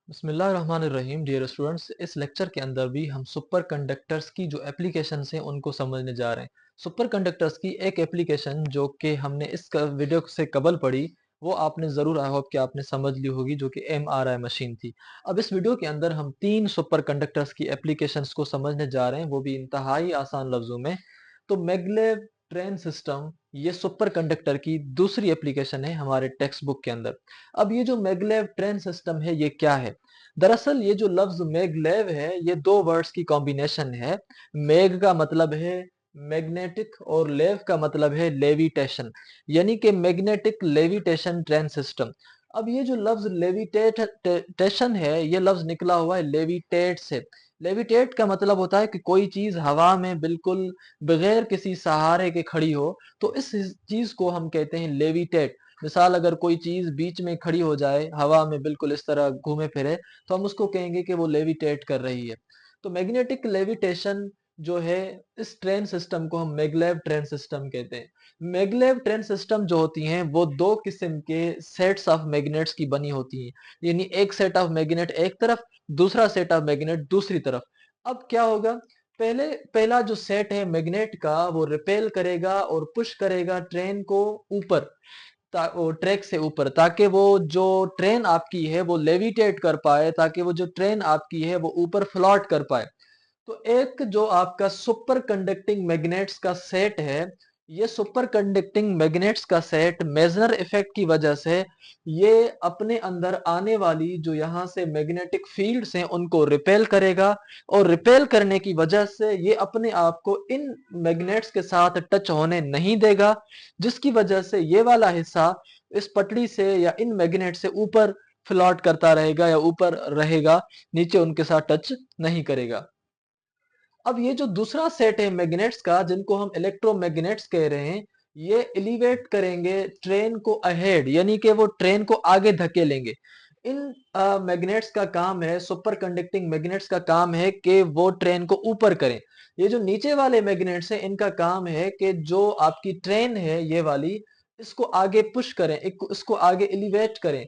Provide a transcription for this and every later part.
बिस्मिल्लाहिर्रहमानिर्रहीम। Dear students, इस lecture के अंदर भी हम सुपर कंडक्टर्स की जो एप्लीकेशंस हैं उनको समझने जा रहे हैं। सुपर कंडक्टर्स की एक एप्लीकेशन जो कि हमने इस वीडियो से कबल पढ़ी, वो आपने ज़रूर आई होप कि आपने समझ ली होगी, जो कि एमआरआई मशीन थी। अब इस वीडियो के अंदर हम 3 सुपर कंडक्टर्स की एप्लीकेशंस को समझने जा रहे हैं, वो भी इंतहाई आसान लफ्ज़ों में। तो मैग्लेव ट्रेन सिस्टम, ये सुपर कंडक्टर की दूसरी एप्लीकेशन है हमारे टेक्स्ट बुक के अंदर। अब ये जो मैग्लेव ट्रेन सिस्टम है, ये क्या है? दरअसल ये जो लफ्ज मैगलेव है, ये दो वर्ड्स की कॉम्बिनेशन है। मैग का मतलब है मैग्नेटिक और लेव का मतलब है लेविटेशन, यानी कि मैग्नेटिक लेविटेशन ट्रेन सिस्टम। अब ये जो लफ्ज लेविटेशन है, ये लफ्ज निकला हुआ है लेविटेट से। लेविटेट का मतलब होता है कि कोई चीज हवा में बिल्कुल बगैर किसी सहारे के खड़ी हो, तो इस चीज को हम कहते हैं लेविटेट। मिसाल, अगर कोई चीज बीच में खड़ी हो जाए, हवा में बिल्कुल इस तरह घूमे फिरे, तो हम उसको कहेंगे कि वो लेविटेट कर रही है। तो मैग्नेटिक लेविटेशन जो है, इस ट्रेन सिस्टम को हम मैगलेव ट्रेन सिस्टम कहते हैं। मैगलेव ट्रेन सिस्टम जो होती हैं, वो दो किस्म के सेट्स ऑफ मैग्नेट्स की बनी होती हैं। यानी एक सेट ऑफ मैग्नेट एक तरफ, दूसरा सेट ऑफ मैग्नेट दूसरी तरफ। अब क्या होगा? पहला जो सेट है मैग्नेट का, वो रिपेल करेगा और पुश करेगा ट्रेन को ऊपर, वो ट्रैक से ऊपर, ताकि वो जो ट्रेन आपकी है वो लेविटेट कर पाए, ताकि वो जो ट्रेन आपकी है वो ऊपर फ्लॉट कर पाए। तो एक जो आपका सुपर कंडक्टिंग मैग्नेट्स का सेट है, ये सुपर कंडक्टिंग मैग्नेट्स का सेट मेजनर इफेक्ट की वजह से ये अपने अंदर आने वाली जो यहाँ से मैग्नेटिक फील्ड्स हैं उनको रिपेल करेगा, और रिपेल करने की वजह से ये अपने आप को इन मैग्नेट्स के साथ टच होने नहीं देगा, जिसकी वजह से ये वाला हिस्सा इस पटड़ी से या इन मैग्नेट से ऊपर फ्लॉट करता रहेगा या ऊपर रहेगा, नीचे उनके साथ टच नहीं करेगा। अब ये जो दूसरा सेट है मैग्नेट्स का, जिनको हम इलेक्ट्रोमैग्नेट्स कह रहे हैं, ये एलिवेट करेंगे ट्रेन को अहेड, यानी कि वो ट्रेन को आगे धकेलेंगे। इन मैग्नेट्स का काम है, सुपर कंडक्टिंग मैग्नेट्स का काम है कि वो ट्रेन को ऊपर करें। ये जो नीचे वाले मैग्नेट्स हैं, इनका काम है कि जो आपकी ट्रेन है ये वाली, इसको आगे पुश करें, इसको आगे एलिवेट करें,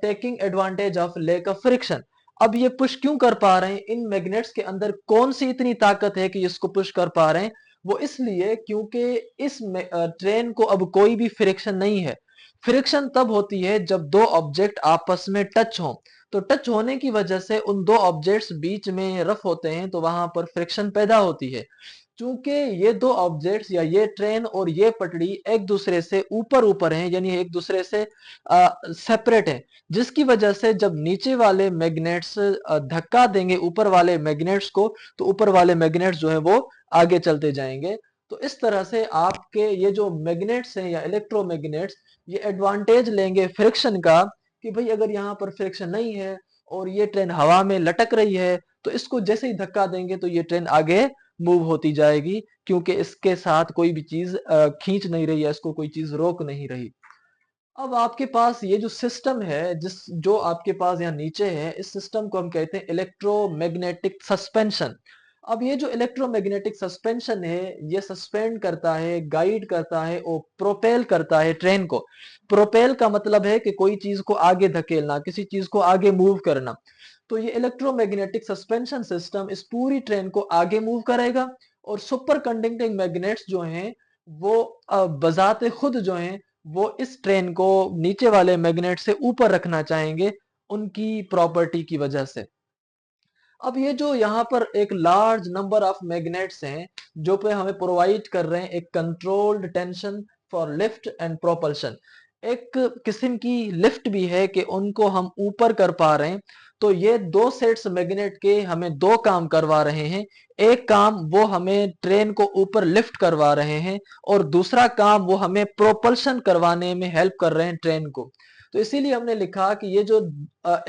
taking advantage of lake of friction. अब ये पुश क्यों कर पा रहे हैं? इन मैग्नेट्स के अंदर कौन सी इतनी ताकत है कि इसको पुश कर पा रहे हैं? वो इसलिए क्योंकि इस ट्रेन को अब कोई भी फ्रिक्शन नहीं है। फ्रिक्शन तब होती है जब दो ऑब्जेक्ट आपस में टच हों। तो टच होने की वजह से उन दो ऑब्जेक्ट्स बीच में रफ होते हैं, तो वहां पर फ्रिक्शन पैदा होती है। चूंकि ये दो ऑब्जेक्ट्स या ये ट्रेन और ये पटड़ी एक दूसरे से ऊपर ऊपर हैं, यानी एक दूसरे से सेपरेट है, जिसकी वजह से जब नीचे वाले मैग्नेट्स धक्का देंगे ऊपर वाले मैग्नेट्स को, तो ऊपर वाले मैग्नेट्स जो है वो आगे चलते जाएंगे। तो इस तरह से आपके ये जो मैग्नेट्स हैं या इलेक्ट्रोमैग्नेट्स, ये एडवांटेज लेंगे फ्रिक्शन का, कि भाई अगर यहाँ पर फ्रिक्शन नहीं है और ये ट्रेन हवा में लटक रही है, तो इसको जैसे ही धक्का देंगे तो ये ट्रेन आगे मूव होती जाएगी, क्योंकि इसके साथ कोई भी चीज खींच नहीं रही है, इसको कोई चीज रोक नहीं रही। अब आपके पास ये जो सिस्टम है, जिस जो आपके पास यहाँ नीचे है, इस सिस्टम को हम कहते हैं इलेक्ट्रोमैग्नेटिक सस्पेंशन। अब ये जो इलेक्ट्रोमैग्नेटिक सस्पेंशन है, ये सस्पेंड करता है, गाइड करता है और प्रोपेल करता है ट्रेन को। प्रोपेल का मतलब है कि कोई चीज को आगे धकेलना, किसी चीज को आगे मूव करना। तो ये इलेक्ट्रोमैग्नेटिक सस्पेंशन सिस्टम इस पूरी ट्रेन को आगे मूव करेगा, और सुपर कंडक्टिंग मैग्नेट्स जो हैं, वो बजाते खुद जो हैं, वो इस ट्रेन को नीचे वाले मैग्नेट से ऊपर रखना चाहेंगे, उनकी प्रॉपर्टी की वजह से। अब ये जो यहाँ पर एक लार्ज नंबर ऑफ मैग्नेट्स हैं, जो पे हमें प्रोवाइड कर रहे हैं एक controlled tension for lift and propulsion, एक किस्म की लिफ्ट भी है कि उनको हम ऊपर कर पा रहे हैं। तो ये दो सेट्स मैग्नेट के हमें दो काम करवा रहे हैं। एक काम वो हमें ट्रेन को ऊपर लिफ्ट करवा रहे हैं, और दूसरा काम वो हमें प्रोपल्शन करवाने में हेल्प कर रहे हैं ट्रेन को। तो इसीलिए हमने लिखा कि ये जो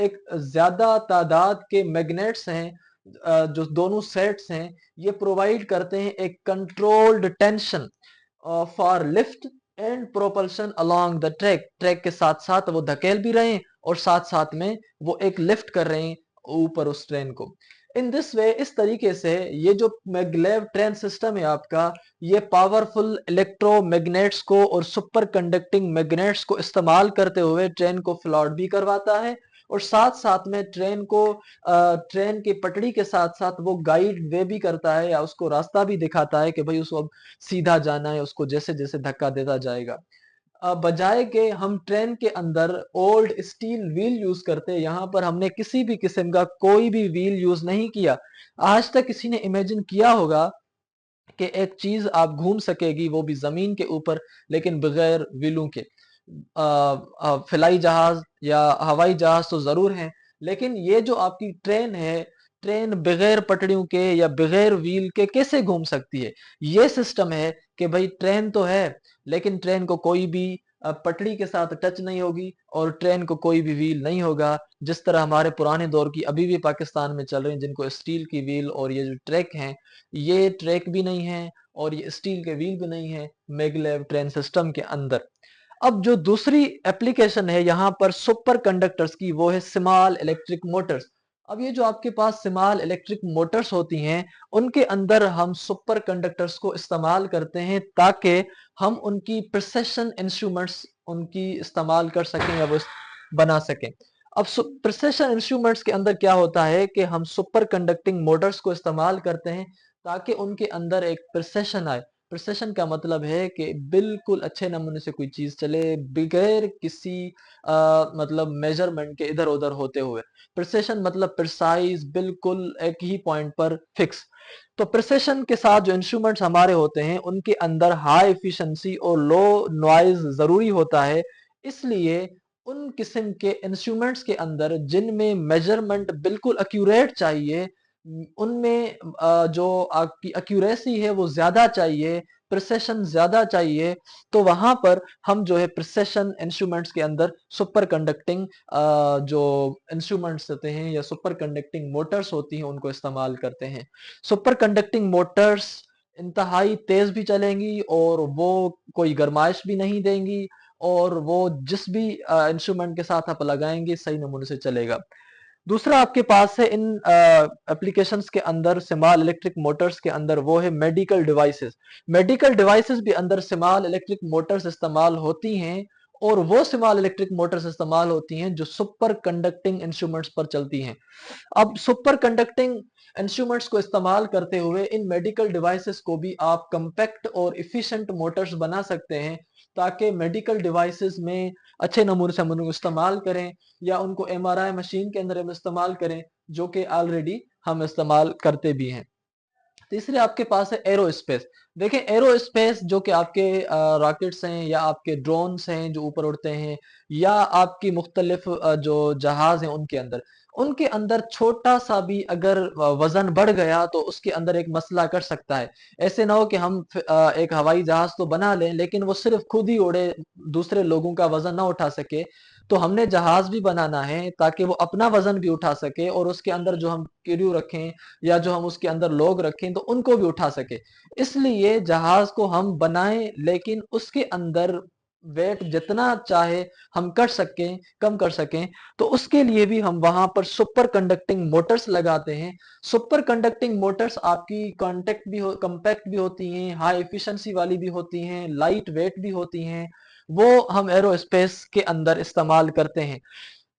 एक ज्यादा तादाद के मैग्नेट्स हैं, जो दोनों सेट्स हैं, ये प्रोवाइड करते हैं एक controlled tension for lift and propulsion along the track. Track के साथ साथ वो धकेल भी रहे हैं, और साथ साथ में वो एक लिफ्ट कर रहे हैं ऊपर उस ट्रेन को। इन दिस वे, इस तरीके से ये जो मैग्लेव ट्रेन सिस्टम है आपका, ये पावरफुल इलेक्ट्रोमैग्नेट्स को और सुपर कंडक्टिंग मैग्नेट्स को इस्तेमाल करते हुए ट्रेन को फ्लॉट भी करवाता है, और साथ साथ में ट्रेन को ट्रेन की पटरी के साथ साथ वो गाइड वे भी करता है या उसको रास्ता भी दिखाता है कि भाई उसको अब सीधा जाना है, उसको जैसे जैसे धक्का देता जाएगा। बजाय के हम ट्रेन के अंदर ओल्ड स्टील व्हील यूज करते हैं, यहाँ पर हमने किसी भी किस्म का कोई भी व्हील यूज नहीं किया। आज तक किसी ने इमेजिन किया होगा कि एक चीज आप घूम सकेगी वो भी जमीन के ऊपर, लेकिन बगैर व्हीलों के? फ्लाई जहाज या हवाई जहाज तो जरूर हैं, लेकिन ये जो आपकी ट्रेन है, ट्रेन बगैर पटरियों के या बगैर व्हील के कैसे घूम सकती है? ये सिस्टम है कि भाई ट्रेन तो है, लेकिन ट्रेन को कोई भी पटरी के साथ टच नहीं होगी और ट्रेन को कोई भी व्हील नहीं होगा। जिस तरह हमारे पुराने दौर की अभी भी पाकिस्तान में चल रही हैं, जिनको स्टील की व्हील और ये जो ट्रैक हैं, ये ट्रैक भी नहीं है और ये स्टील के व्हील भी नहीं है मैगलेव ट्रेन सिस्टम के अंदर। अब जो दूसरी एप्लीकेशन है यहाँ पर सुपर कंडक्टर्स की, वो है स्मॉल इलेक्ट्रिक मोटर्स। अब ये जो आपके पास स्मॉल इलेक्ट्रिक मोटर्स होती हैं, उनके अंदर हम सुपर कंडक्टर्स को इस्तेमाल करते हैं ताकि हम उनकी प्रिसिशन इंस्ट्रूमेंट्स उनकी इस्तेमाल कर सकें या वो बना सकें। अब प्रिसिशन इंस्ट्रूमेंट्स के अंदर क्या होता है कि हम सुपर कंडक्टिंग मोटर्स को इस्तेमाल करते हैं ताकि उनके अंदर एक प्रिसिशन आए। प्रिसिशन का मतलब है कि बिल्कुल अच्छे नमूने से कोई चीज चले बगैर किसी मतलब मेजरमेंट के इधर उधर होते हुए। प्रिसिशन मतलब प्रिसाइज, बिल्कुल एक ही पॉइंट पर फिक्स। तो प्रिसिशन के साथ जो इंस्ट्रूमेंट्स हमारे होते हैं उनके अंदर हाई एफिशिएंसी और लो नॉइज जरूरी होता है। इसलिए उन किस्म के इंस्ट्रूमेंट्स के अंदर जिनमें मेजरमेंट बिल्कुल एक्यूरेट चाहिए, उनमें जो आपकी एक्यूरेसी है वो ज्यादा चाहिए, प्रिसिशन ज्यादा चाहिए, तो वहां पर हम जो है प्रिसिशन इंस्ट्रूमेंट्स के अंदर सुपर कंडक्टिंग जो इंस्ट्रूमेंट्स होते हैं या सुपर कंडक्टिंग मोटर्स होती हैं उनको इस्तेमाल करते हैं। सुपर कंडक्टिंग मोटर्स इंतहाई तेज भी चलेंगी और वो कोई गर्माइश भी नहीं देंगी, और वो जिस भी इंस्ट्रूमेंट के साथ आप लगाएंगे सही नमूने से चलेगा। दूसरा आपके पास है इन एप्लीकेशंस के अंदर स्मॉल इलेक्ट्रिक मोटर्स के अंदर, वो है मेडिकल डिवाइसेस। मेडिकल डिवाइसेस भी अंदर स्मॉल इलेक्ट्रिक मोटर्स इस्तेमाल होती हैं, और वो स्मॉल इलेक्ट्रिक मोटर्स इस्तेमाल होती हैं जो सुपर कंडक्टिंग इंस्ट्रूमेंट्स पर चलती हैं। अब सुपर कंडक्टिंग इंस्ट्रूमेंट्स को इस्तेमाल करते हुए इन मेडिकल डिवाइसेस को भी आप कंपैक्ट और इफिशिएंट मोटर्स बना सकते हैं, ताकि मेडिकल डिवाइसेस में अच्छे नमूने से हम उनको इस्तेमाल करें या उनको एमआरआई मशीन के अंदर हम इस्तेमाल करें, जो कि ऑलरेडी हम इस्तेमाल करते भी हैं। तीसरे आपके पास है एरोस्पेस। देखिए एरोस्पेस जो कि आपके रॉकेट्स हैं या आपके ड्रोन्स हैं जो ऊपर उड़ते हैं, या आपकी मुख्तलिफ जो जहाज हैं उनके अंदर छोटा सा भी अगर वजन बढ़ गया तो उसके अंदर एक मसला कर सकता है। ऐसे ना हो कि हम एक हवाई जहाज तो बना लें लेकिन वो सिर्फ खुद ही उड़े, दूसरे लोगों का वजन ना उठा सके। तो हमने जहाज भी बनाना है ताकि वो अपना वजन भी उठा सके और उसके अंदर जो हम क्रू रखें या जो हम उसके अंदर लोग रखें तो उनको भी उठा सके। इसलिए जहाज को हम बनाएं लेकिन उसके अंदर वेट जितना चाहे हम कर सकें, कम कर सकें, तो उसके लिए भी हम वहां पर सुपर कंडक्टिंग मोटर्स लगाते हैं। सुपर कंडक्टिंग मोटर्स आपकी कॉन्टेक्ट भी हो कंपैक्ट भी होती हैं, हाई एफिशिएंसी वाली भी होती हैं, लाइट वेट भी होती हैं। वो हम एरोस्पेस के अंदर इस्तेमाल करते हैं।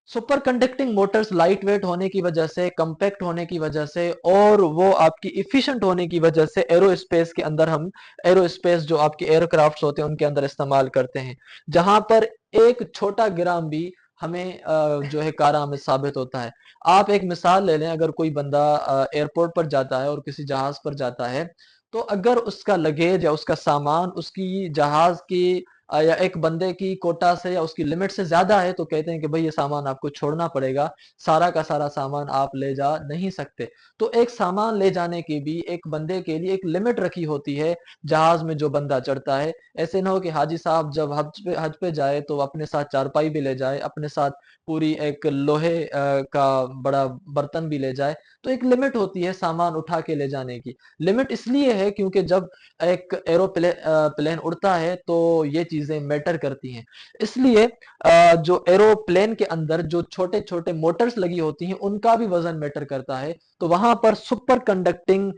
Super conducting Motors light weight होने की वजह से, कंपैक्ट होने की वजह से और वो आपकी इफिशिएंट होने की वजह से एरोस्पेस के अंदर हम एरोस्पेस जो आपके एयरक्राफ्ट्स होते हैं उनके अंदर इस्तेमाल करते हैं, जहां पर एक छोटा ग्राम भी हमें जो है कारआमद साबित होता है। आप एक मिसाल ले लें, अगर कोई बंदा एयरपोर्ट पर जाता है और किसी जहाज पर जाता है, तो अगर उसका लगेज या उसका सामान उसकी जहाज की या एक बंदे की कोटा से या उसकी लिमिट से ज्यादा है, तो कहते हैं कि भाई ये सामान आपको छोड़ना पड़ेगा, सारा का सारा सामान आप ले जा नहीं सकते। तो एक सामान ले जाने की भी एक बंदे के लिए एक लिमिट रखी होती है जहाज में जो बंदा चढ़ता है। ऐसे ना हो कि हाजी साहब जब हज पे जाए तो अपने साथ चारपाई भी ले जाए, अपने साथ पूरी एक लोहे का बड़ा बर्तन भी ले जाए। तो एक लिमिट होती है सामान उठा के ले जाने की। लिमिट इसलिए है क्योंकि जब एक एरोप्लेन प्लेन उड़ता है तो ये चीजें मैटर करती हैं। इसलिए जो एरोप्लेन के अंदर जो छोटे छोटे मोटर्स लगी होती हैं उनका भी वजन मैटर करता है। तो वहां पर सुपर कंडक्टिंग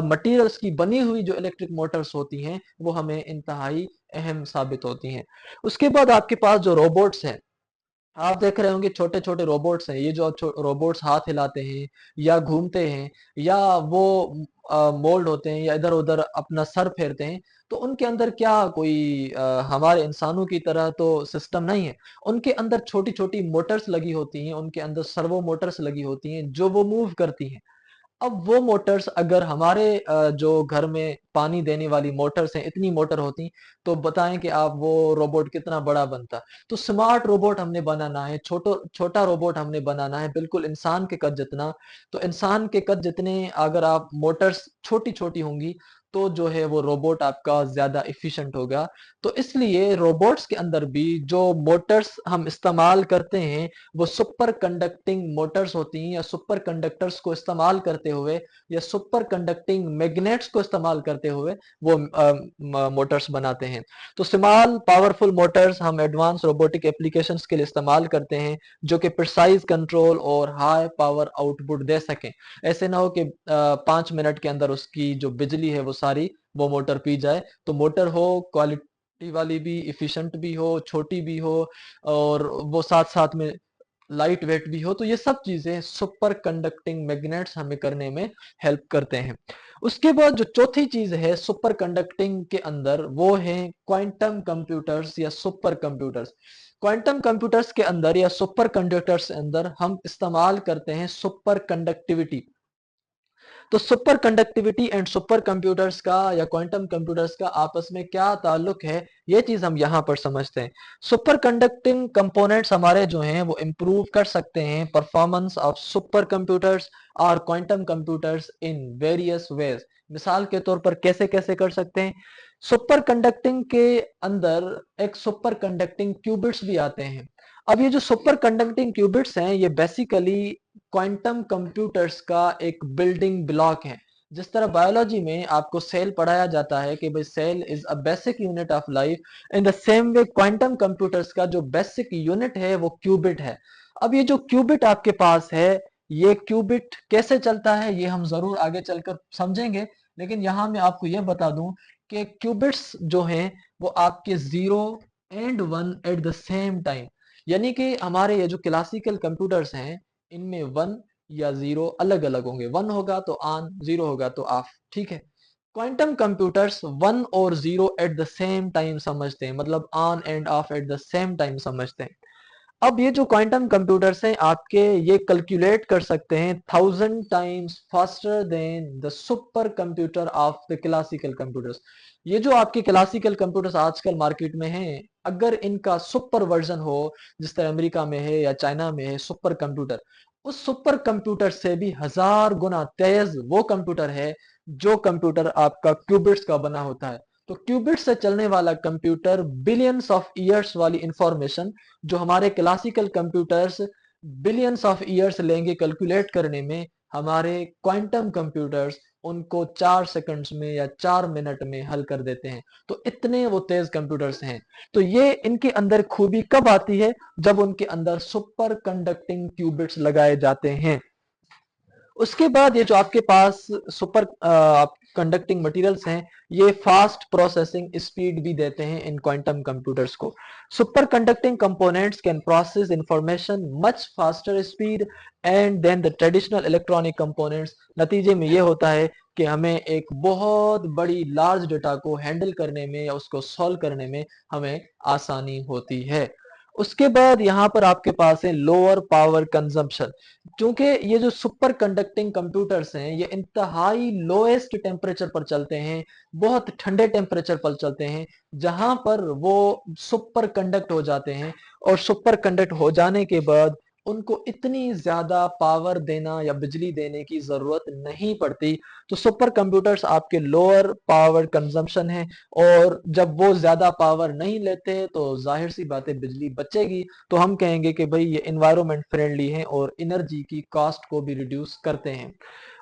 मटेरियल्स की बनी हुई जो इलेक्ट्रिक मोटर्स होती हैं वो हमें इंतहाई अहम साबित होती हैं। उसके बाद आपके पास जो रोबोट्स हैं, आप देख रहे होंगे छोटे छोटे रोबोट्स हैं, ये जो रोबोट्स हाथ हिलाते हैं या घूमते हैं या वो मोल्ड होते हैं या इधर उधर अपना सर फेरते हैं, तो उनके अंदर क्या कोई हमारे इंसानों की तरह तो सिस्टम नहीं है। उनके अंदर छोटी छोटी मोटर्स लगी होती हैं, उनके अंदर सर्वो मोटर्स लगी होती हैं जो वो मूव करती हैं। अब वो मोटर्स अगर हमारे जो घर में पानी देने वाली मोटर्स हैं, इतनी मोटर होती, तो बताएँ कि आप वो रोबोट कितना बड़ा बनता। तो स्मार्ट रोबोट हमने बनाना है, छोटा रोबोट हमने बनाना है, बिल्कुल इंसान के कद जितना। तो इंसान के कद जितने अगर आप मोटर्स छोटी-छोटी होंगी, तो जो है वो रोबोट आपका ज़्यादा एफिशिएंट होगा। तो इसलिए रोबोट्स के अंदर भी जो मोटर्स हम इस्तेमाल करते हैं, वो सुपर कंडक्टिंग मोटर्स होती हैं या सुपर कंडक्टर्स को इस्तेमाल करते हुए या सुपर कंडक्टिंग मैग्नेट्स को इस्तेमाल करते हुए वो मोटर्स बनाते हैं। तो स्मॉल पावरफुल मोटर्स हम एडवांस रोबोटिक एप्लीकेशंस के लिए इस्तेमाल करते हैं जो कि प्रिसाइज कंट्रोल और हाई पावर आउटपुट दे सकें। ऐसे ना हो कि 5 मिनट के अंदर उसकी जो बिजली है वो सारी वो मोटर पी जाए। तो मोटर हो क्वालिटी वाली भी, इफिशिएंट भी हो, छोटी भी हो और वो साथ साथ में लाइट वेट भी हो। तो ये सब चीजें सुपर कंडक्टिंग मैग्नेट्स हमें करने में हेल्प करते हैं। उसके बाद जो चौथी चीज है सुपर कंडक्टिंग के अंदर, वो है क्वांटम कंप्यूटर्स या सुपर कंप्यूटर्स। क्वांटम कंप्यूटर्स के अंदर या सुपर कंडक्टर्स के अंदर हम इस्तेमाल करते हैं सुपर कंडक्टिविटी। तो super conductivity and super computers का या क्वांटम कंप्यूटर्स का आपस में क्या ताल्लुक है, ये चीज हम यहां पर समझते हैं। सुपर कंडक्टिंग कंपोनेंट्स हमारे जो हैं वो इंप्रूव कर सकते हैं परफॉर्मेंस ऑफ सुपर कंप्यूटर्स और quantum computers in various ways. मिसाल के तौर पर कैसे कैसे कर सकते हैं? सुपर कंडक्टिंग के अंदर एक सुपर कंडक्टिंग क्यूबिट्स भी आते हैं। अब ये जो सुपर कंडक्टिंग क्यूबिट्स हैं ये बेसिकली क्वांटम कंप्यूटर्स का एक बिल्डिंग ब्लॉक है। जिस तरह बायोलॉजी में आपको सेल पढ़ाया जाता है कि भाई cell is a basic unit of life, in the same way quantum computers का जो बेसिक यूनिट है वो क्यूबिट है। अब ये जो क्यूबिट आपके पास है, ये क्यूबिट कैसे चलता है ये हम जरूर आगे चलकर समझेंगे, लेकिन यहाँ मैं आपको यह बता दूं कि क्यूबिट्स जो हैं वो आपके 0 और 1 एट द सेम टाइम, यानी कि हमारे ये जो क्लासिकल कंप्यूटर्स हैं इनमें 1 या 0 अलग अलग होंगे। 1 होगा तो ऑन, 0 होगा तो ऑफ, ठीक है। क्वांटम कंप्यूटर्स 1 और 0 एट द सेम टाइम समझते हैं, मतलब on end of at the same time समझते हैं। अब ये जो क्वांटम कंप्यूटर्स हैं आपके, ये कैलकुलेट कर सकते हैं 1000 times faster than the super computer of the classical computers. ये जो आपके क्लासिकल कंप्यूटर्स आजकल मार्केट में हैं, अगर इनका सुपर वर्जन हो, जिस तरह अमेरिका में है या चाइना में है सुपर कंप्यूटर, उस सुपर कंप्यूटर से भी 1000 गुना तेज वो कंप्यूटर है जो कंप्यूटर आपका क्यूबिट्स का बना होता है। तो क्यूबिट से चलने वाला कंप्यूटर बिलियंस ऑफ ईयर्स वाली इंफॉर्मेशन जो हमारे classical computers billions of years लेंगे कैलकुलेट करने में, हमारे क्वांटम कंप्यूटर्स उनको 4 सेकंड्स में या 4 मिनट में हल कर देते हैं। तो इतने वो तेज कंप्यूटर्स हैं। तो ये इनके अंदर खूबी कब आती है? जब उनके अंदर सुपर कंडक्टिंग क्यूबिट्स लगाए जाते हैं। उसके बाद ये जो आपके पास सुपर कंडक्टिंग मटेरियल्स हैं, ये फास्ट प्रोसेसिंग स्पीड भी देते हैं इन क्वांटम कंप्यूटर्स को। Super conducting components can process information much faster speed and then the traditional electronic components. नतीजे में ये होता है कि हमें एक बहुत बड़ी लार्ज डेटा को हैंडल करने में या उसको सॉल्व करने में हमें आसानी होती है। उसके बाद यहाँ पर आपके पास है लोअर पावर कंजम्पशन। क्योंकि ये जो सुपर कंडक्टिंग कंप्यूटर्स हैं ये इंतहाई लोएस्ट टेम्परेचर पर चलते हैं, बहुत ठंडे टेम्परेचर पर चलते हैं, जहां पर वो सुपर कंडक्ट हो जाते हैं। और सुपर कंडक्ट हो जाने के बाद उनको इतनी ज्यादा पावर देना या बिजली देने की जरूरत नहीं पड़ती। तो सुपर कंप्यूटर्स आपके लोअर पावर कंजम्पशन है, और जब वो ज्यादा पावर नहीं लेते तो जाहिर सी बात है बिजली बचेगी। तो हम कहेंगे कि भाई ये इन्वायरमेंट फ्रेंडली है और एनर्जी की कॉस्ट को भी रिड्यूस करते हैं।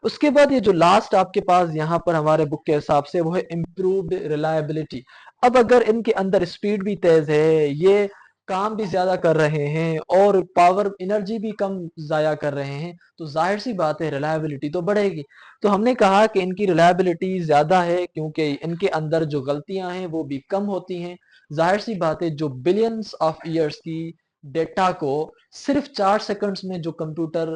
उसके बाद ये जो लास्ट आपके पास यहाँ पर हमारे बुक के हिसाब से वो है इम्प्रूव्ड रिलायबिलिटी। अब अगर इनके अंदर स्पीड भी तेज है, ये काम भी ज्यादा कर रहे हैं और पावर एनर्जी भी कम जाया कर रहे हैं, तो जाहिर सी बात है रिलायबिलिटी तो बढ़ेगी। तो हमने कहा कि इनकी रिलायबिलिटी ज्यादा है क्योंकि इनके अंदर जो गलतियां हैं वो भी कम होती हैं। जाहिर सी बात है जो बिलियंस ऑफ ईयर्स की डेटा को सिर्फ 4 सेकंड्स में जो कंप्यूटर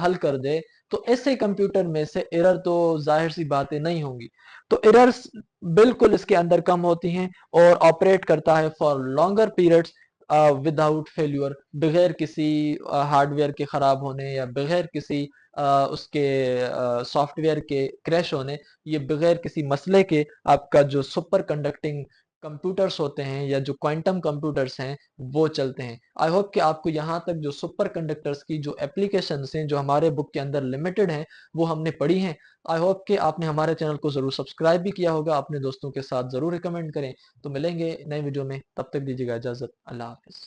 हल कर दे, तो ऐसे कंप्यूटर में से एरर तो जाहिर सी बातें नहीं होंगी। तो एरर्स बिल्कुल इसके अंदर कम होती हैं और ऑपरेट करता है for longer periods without failure, बगैर किसी हार्डवेयर के खराब होने या बगैर किसी उसके सॉफ्टवेयर के क्रैश होने, ये बगैर किसी मसले के आपका जो सुपर कंडक्टिंग कंप्यूटर्स होते हैं या जो क्वांटम कंप्यूटर्स हैं वो चलते हैं। आई होप कि आपको यहाँ तक जो सुपर कंडक्टर्स की जो एप्लीकेशंस हैं जो हमारे बुक के अंदर लिमिटेड हैं वो हमने पढ़ी हैं। आई होप कि आपने हमारे चैनल को जरूर सब्सक्राइब भी किया होगा, अपने दोस्तों के साथ जरूर रिकमेंड करें। तो मिलेंगे नए वीडियो में, तब तक दीजिएगा इजाजत। अल्लाह हाफिज।